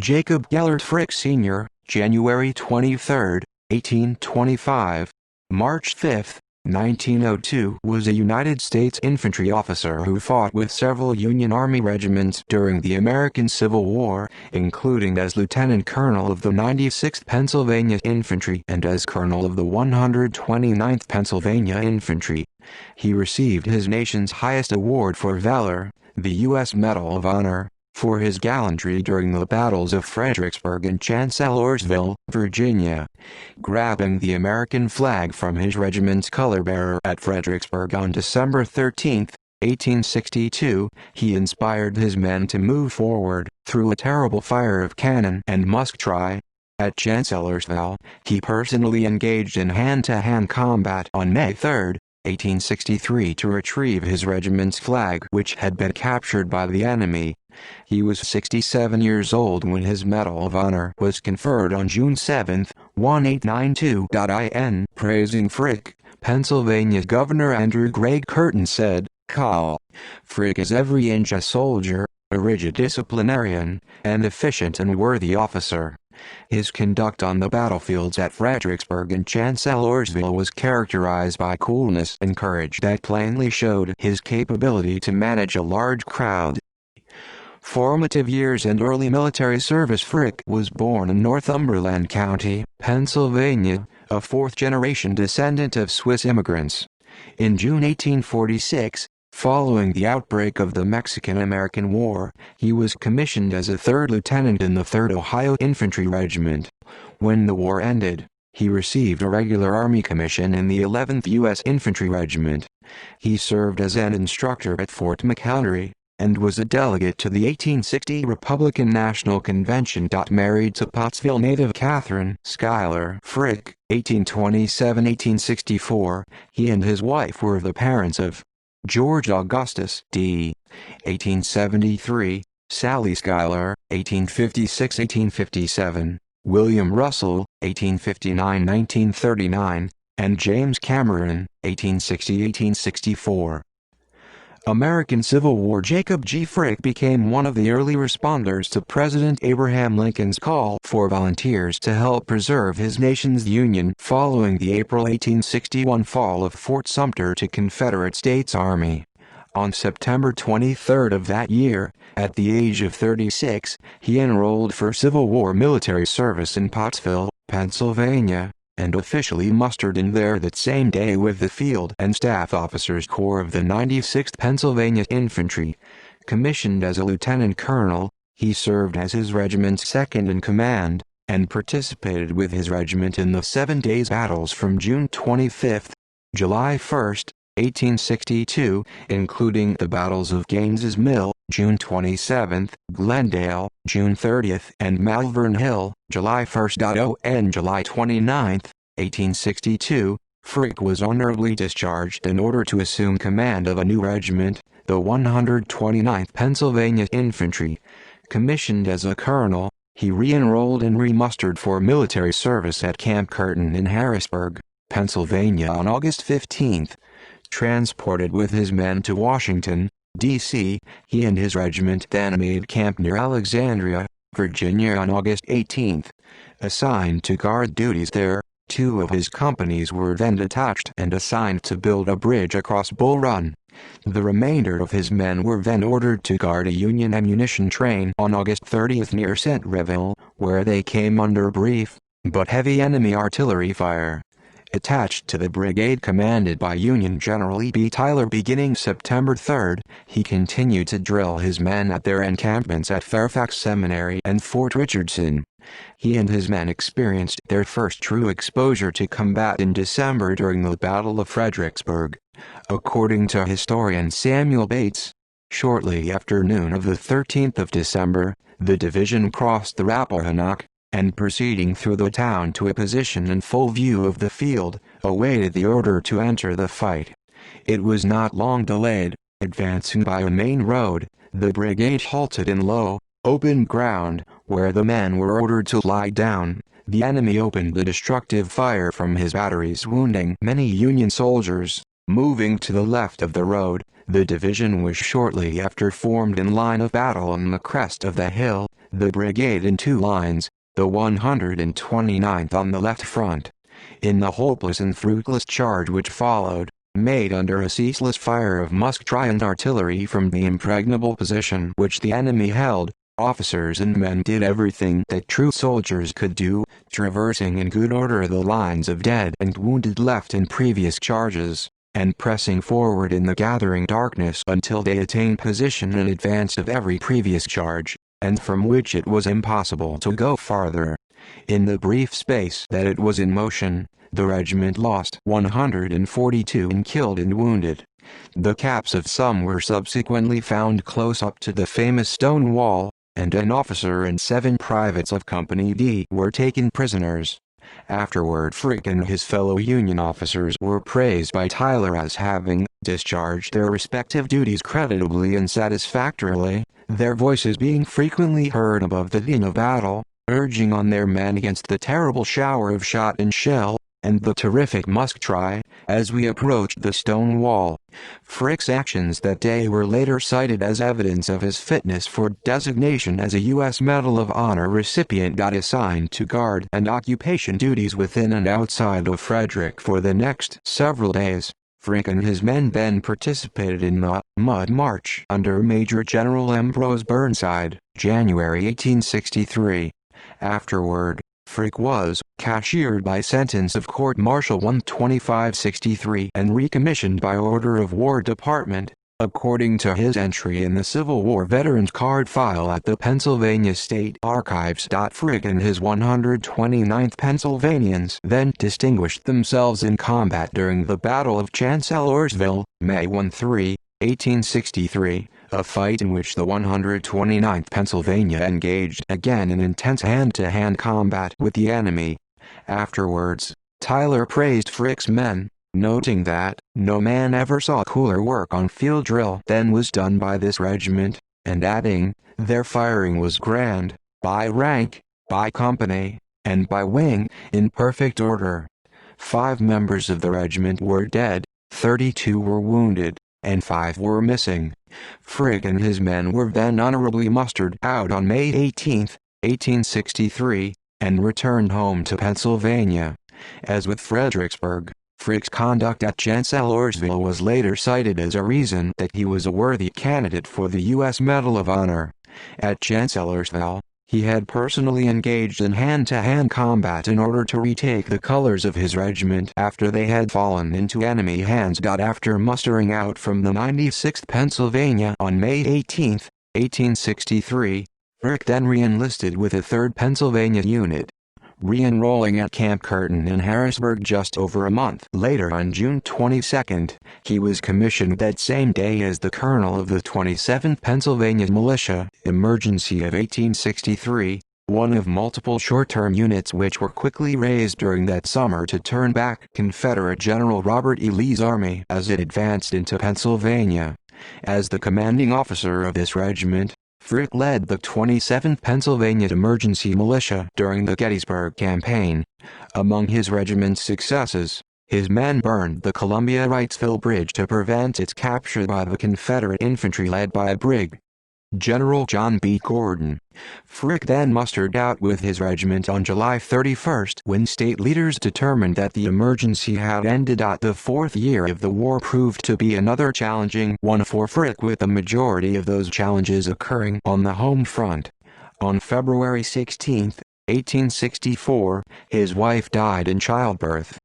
Jacob Gellert Frick Sr., January 23, 1825, March 5, 1902, was a United States infantry officer who fought with several Union Army regiments during the American Civil War, including as lieutenant colonel of the 96th Pennsylvania Infantry and as colonel of the 129th Pennsylvania Infantry. He received his nation's highest award for valor, the U.S. Medal of Honor, for his gallantry during the battles of Fredericksburg and Chancellorsville, Virginia. Grabbing the American flag from his regiment's color bearer at Fredericksburg on December 13, 1862, he inspired his men to move forward through a terrible fire of cannon and musketry. At Chancellorsville, he personally engaged in hand-to-hand combat on May 3, 1863, to retrieve his regiment's flag, which had been captured by the enemy. He was 67 years old when his Medal of Honor was conferred on June 7, 1892. Praising Frick, Pennsylvania Governor Andrew Gregg Curtin said, "Frick is every inch a soldier, a rigid disciplinarian, an efficient and worthy officer." His conduct on the battlefields at Fredericksburg and Chancellorsville was characterized by coolness and courage that plainly showed his capability to manage a large crowd. Formative years and early military service. Frick was born in Northumberland County, Pennsylvania, a fourth-generation descendant of Swiss immigrants. In June 1846, following the outbreak of the Mexican-American War, he was commissioned as a third lieutenant in the 3rd Ohio Infantry Regiment. When the war ended, he received a regular Army commission in the 11th U.S. Infantry Regiment. He served as an instructor at Fort McHenry, and was a delegate to the 1860 Republican National Convention. Married to Pottsville native Catherine Schuyler Frick, 1827–1864, he and his wife were the parents of George Augustus D. 1873, Sally Schuyler, 1856–1857, William Russell, 1859–1939, and James Cameron, 1860–1864. American Civil War. Jacob G. Frick became one of the early responders to President Abraham Lincoln's call for volunteers to help preserve his nation's union following the April 1861 fall of Fort Sumter to Confederate States Army. On September 23 of that year, at the age of 36, he enrolled for Civil War military service in Pottsville, Pennsylvania, and officially mustered in there that same day with the Field and Staff Officers Corps of the 96th Pennsylvania Infantry. Commissioned as a lieutenant colonel, he served as his regiment's second-in-command, and participated with his regiment in the 7 days battles from June 25, July 1, 1862, including the battles of Gaines's Mill, June 27, Glendale, June 30, and Malvern Hill, July 1. On July 29, 1862, Frick was honorably discharged in order to assume command of a new regiment, the 129th Pennsylvania Infantry. Commissioned as a colonel, he re-enrolled and re-mustered for military service at Camp Curtin in Harrisburg, Pennsylvania on August 15. Transported with his men to Washington, D.C., he and his regiment then made camp near Alexandria, Virginia on August 18. Assigned to guard duties there, 2 of his companies were then detached and assigned to build a bridge across Bull Run. The remainder of his men were then ordered to guard a Union ammunition train on August 30 near Centreville, where they came under brief, but heavy enemy artillery fire. Attached to the brigade commanded by Union General E.B. Tyler beginning September 3, he continued to drill his men at their encampments at Fairfax Seminary and Fort Richardson. He and his men experienced their first true exposure to combat in December during the Battle of Fredericksburg. According to historian Samuel Bates, shortly after noon of the 13th of December, the division crossed the Rappahannock, and proceeding through the town to a position in full view of the field, awaited the order to enter the fight. It was not long delayed. Advancing by a main road, the brigade halted in low, open ground, where the men were ordered to lie down. The enemy opened the destructive fire from his batteries, wounding many Union soldiers. Moving to the left of the road, the division was shortly after formed in line of battle on the crest of the hill, the brigade in two lines, the 129th on the left front. In the hopeless and fruitless charge which followed, made under a ceaseless fire of musketry and artillery from the impregnable position which the enemy held, officers and men did everything that true soldiers could do, traversing in good order the lines of dead and wounded left in previous charges, and pressing forward in the gathering darkness until they attained position in advance of every previous charge, and from which it was impossible to go farther. In the brief space that it was in motion, the regiment lost 142 in killed and wounded. The caps of some were subsequently found close up to the famous stone wall, and an officer and 7 privates of Company D were taken prisoners. Afterward, Frick and his fellow Union officers were praised by Tyler as having discharged their respective duties creditably and satisfactorily, their voices being frequently heard above the din of battle, urging on their men against the terrible shower of shot and shell, and the terrific musketry, as we approached the stone wall. Frick's actions that day were later cited as evidence of his fitness for designation as a U.S. Medal of Honor recipient. Assigned to guard and occupation duties within and outside of Frederick for the next several days, Frick and his men then participated in the Mud March under Major General Ambrose Burnside, January 1863. Afterward, Frick was cashiered by sentence of Court-Martial 12563 and recommissioned by order of War Department, according to his entry in the Civil War Veterans Card file at the Pennsylvania State Archives. Frick and his 129th Pennsylvanians then distinguished themselves in combat during the Battle of Chancellorsville, May 13, 1863. A fight in which the 129th Pennsylvania engaged again in intense hand-to-hand combat with the enemy. Afterwards, Tyler praised Frick's men, noting that no man ever saw cooler work on field drill than was done by this regiment, and adding, their firing was grand, by rank, by company, and by wing, in perfect order. 5 members of the regiment were dead, 32 were wounded, and 5 were missing. Frick and his men were then honorably mustered out on May 18, 1863, and returned home to Pennsylvania. As with Fredericksburg, Frick's conduct at Chancellorsville was later cited as a reason that he was a worthy candidate for the U.S. Medal of Honor. At Chancellorsville, he had personally engaged in hand-to-hand combat in order to retake the colors of his regiment after they had fallen into enemy hands. After mustering out from the 96th Pennsylvania on May 18, 1863, Frick then re-enlisted with the 3rd Pennsylvania Unit, re-enrolling at Camp Curtin in Harrisburg just over a month later. On June 22, he was commissioned that same day as the colonel of the 27th Pennsylvania Militia Emergency of 1863, one of multiple short-term units which were quickly raised during that summer to turn back Confederate General Robert E. Lee's army as it advanced into Pennsylvania. As the commanding officer of this regiment, Frick led the 27th Pennsylvania Emergency Militia during the Gettysburg Campaign. Among his regiment's successes, his men burned the Columbia-Wrightsville Bridge to prevent its capture by the Confederate infantry led by Brig. General John B. Gordon. Frick then mustered out with his regiment on July 31 when state leaders determined that the emergency had ended. The 4th year of the war proved to be another challenging one for Frick, with the majority of those challenges occurring on the home front. On February 16, 1864, his wife died in childbirth.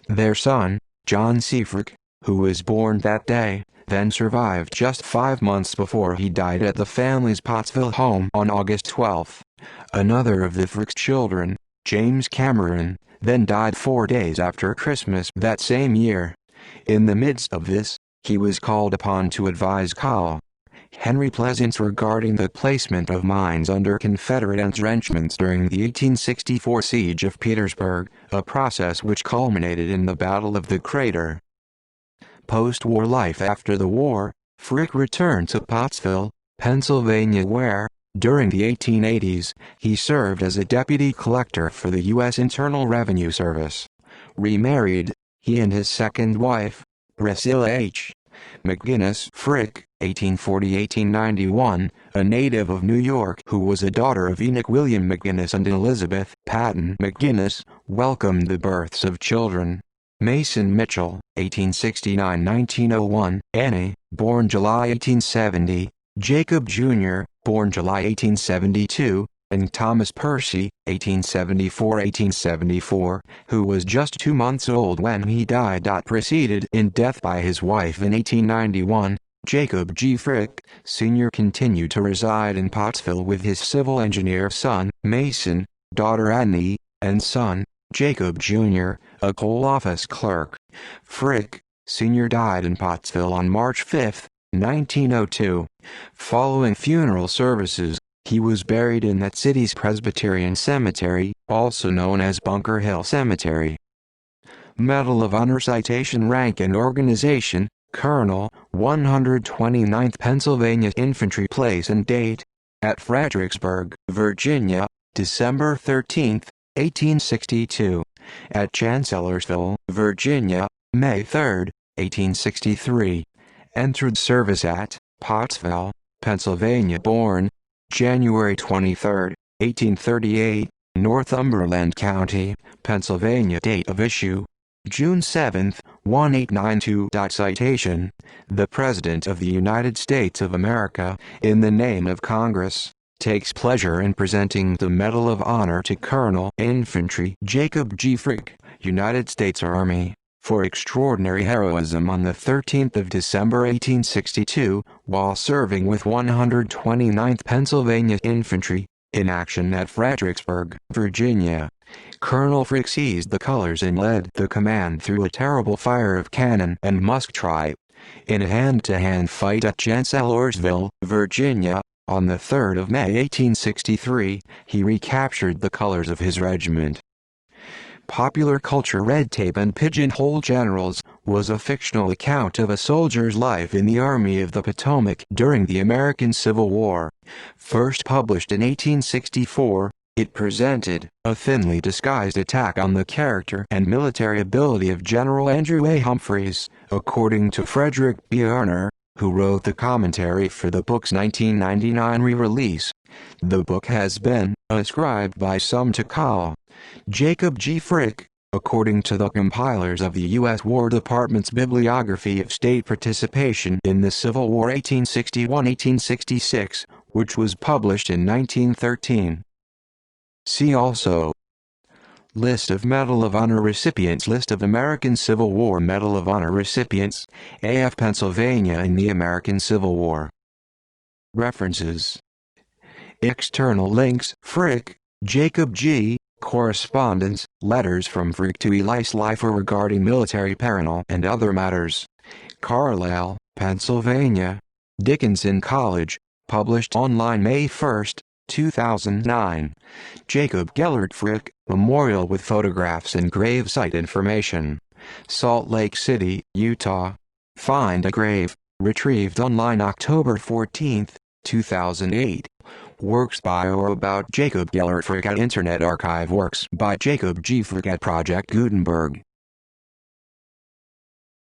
Their son, John C. Frick, who was born that day, then survived just 5 months before he died at the family's Pottsville home on August 12. Another of the Frick's children, James Cameron, then died 4 days after Christmas that same year. In the midst of this, he was called upon to advise Col. Henry Pleasants regarding the placement of mines under Confederate entrenchments during the 1864 siege of Petersburg, a process which culminated in the Battle of the Crater. Post-war life. After the war, Frick returned to Pottsville, Pennsylvania, where, during the 1880s, he served as a deputy collector for the U.S. Internal Revenue Service. Remarried, he and his second wife, Priscilla H. McGinnis Frick, 1840–1891, a native of New York who was a daughter of Enoch William McGinnis and Elizabeth Patton McGinnis, welcomed the births of children. Mason Mitchell, 1869–1901, Annie, born July 1870, Jacob Jr., born July 1872, and Thomas Percy, 1874–1874, who was just 2 months old when he died. Preceded in death by his wife in 1891, Jacob G. Frick, Sr. continued to reside in Pottsville with his civil engineer son, Mason, daughter Annie, and son, Jacob Jr., a coal office clerk. Frick, Sr. died in Pottsville on March 5, 1902. Following funeral services, he was buried in that city's Presbyterian Cemetery, also known as Bunker Hill Cemetery. Medal of Honor Citation Rank and Organization, Colonel, 129th Pennsylvania Infantry. Place and date: at Fredericksburg, Virginia, December 13, 1862. At Chancellorsville, Virginia, May 3, 1863. Entered service at Pottsville, Pennsylvania. Born January 23, 1838, Northumberland County, Pennsylvania. Date of issue: June 7, 1892. Citation: the President of the United States of America, in the name of Congress, takes pleasure in presenting the Medal of Honor to Colonel Infantry Jacob G. Frick, United States Army, for extraordinary heroism on the 13th of December 1862, while serving with 129th Pennsylvania Infantry, in action at Fredericksburg, Virginia. Colonel Frick seized the colors and led the command through a terrible fire of cannon and musketry. In a hand-to-hand fight at Chancellorsville, Virginia, on the 3rd of May 1863, he recaptured the colors of his regiment. Popular culture. Red Tape and Pigeonhole Generals was a fictional account of a soldier's life in the Army of the Potomac during the American Civil War. First published in 1864, it presented a thinly disguised attack on the character and military ability of General Andrew A. Humphreys, according to Frederick B. Arner, who wrote the commentary for the book's 1999 re-release. The book has been ascribed by some to Col. Jacob G. Frick, according to the compilers of the U.S. War Department's Bibliography of State Participation in the Civil War 1861–1866, which was published in 1913. See also: List of Medal of Honor recipients. List of American Civil War Medal of Honor recipients, AF Pennsylvania in the American Civil War. References. External links: Frick, Jacob G., Correspondence, letters from Frick to Eli Slifer regarding military personnel and other matters. Carlisle, Pennsylvania. Dickinson College, published online May 1, 2009. Jacob Gellert Frick, Memorial with photographs and gravesite information. Salt Lake City, Utah. Find a Grave, retrieved online October 14, 2008. Works by or about Jacob Gellert Frick at Internet Archive. Works by Jacob G. Frick at Project Gutenberg.